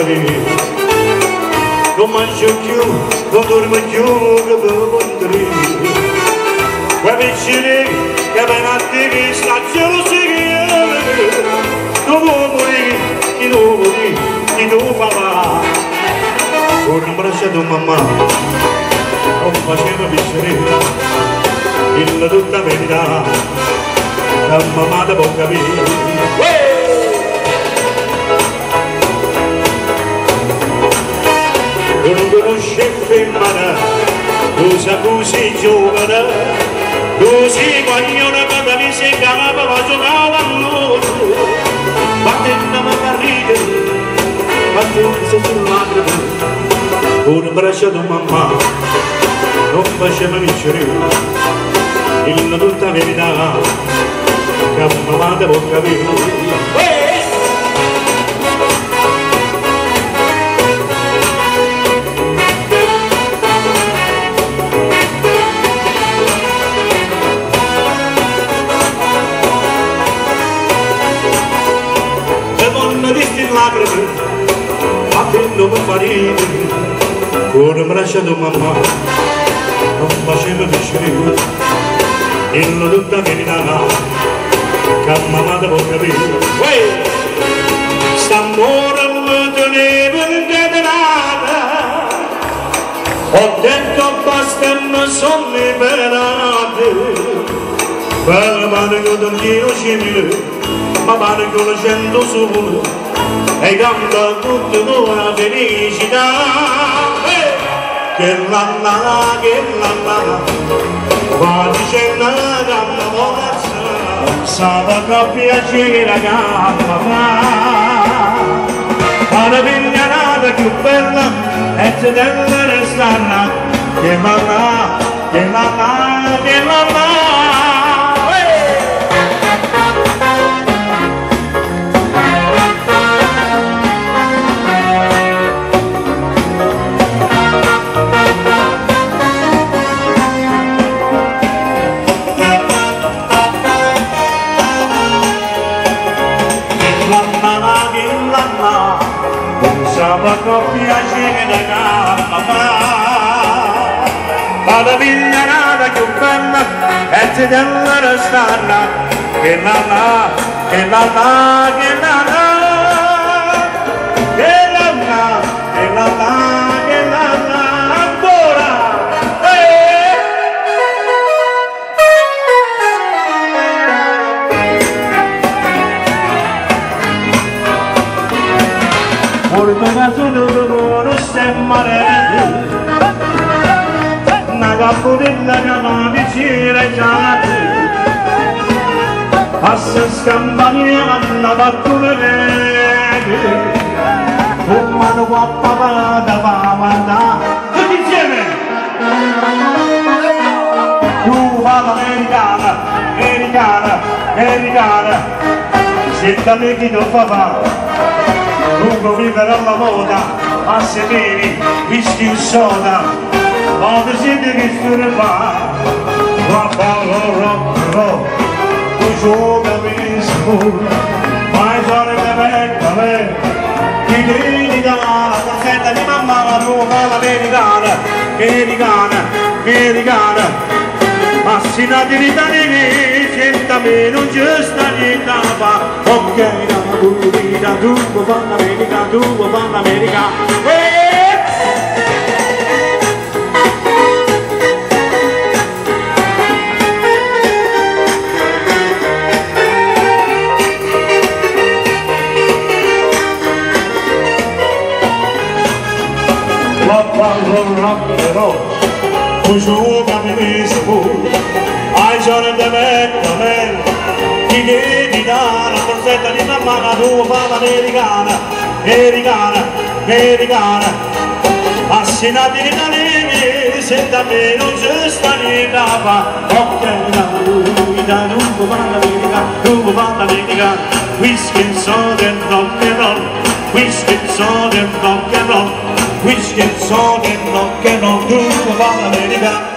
lì. Non mangio più, non dormo più, che bevo lì. Quei vicini che venate che stazione seguire. Non vuoi morire, chi non morire, chi non papà. Con un braccio di mamma, non faceva piacere. Il tutta verità, la mamma da può capire. Non conosce femmina, cosa così giovane, così guaglione quando mi si cava, ma giocava a nuoto. Battendo mi fa ridere, battendo sul lacrime, con un braccio di mamma, non faceva vincere. Il tutta verità, che mamma da può capire. Lacrime, battendo mi fa ridere, con un braccio di mamma, non faceva piacere, il tutta verità, che mamma da può capire. St'amore mi teneva incatenata, ho detto basta e mi sono liberato, per mano che non dio civile, ma mano che lo sento solo, e canta tutta tua felicità. Che la va dicendo che la forza sa che piacere che ma la pigliata più bella e se deve restare che la pensava che piacere che ma la pigliata più bella e se deve restare che ancora. Porta solo non sembra una cappella che va vicino ai gialli, passa scampania alla battuta verde, un mano qua papà da mandare tutti insieme. Tu va l'americana, se da me chi non fa. Lungo vivere alla moda, a sedere, whisky in soda, ma ti siete che sture fa. Rock and roll, tu gioca in school, ma i giorni che vengono, ti devi dare la cassetta di mamma, la nuova l'americana, americana, ma se la dirità di me, senta me non c'è sta niente da fa, ok. Tu vuoi fare l'America, rock, tu gioca in school, ai giorni di vecchio, ti devi dare la corsetta di mamma, la tua fama americana, assinati in Italia, senta a me non c'è sta niente da fa, ok, tu vuoi fare l'America, whisky and soda and rock and roll, whisky and soda and rock and roll, whisky and soda and rock and roll, tu vuoi fare l'America.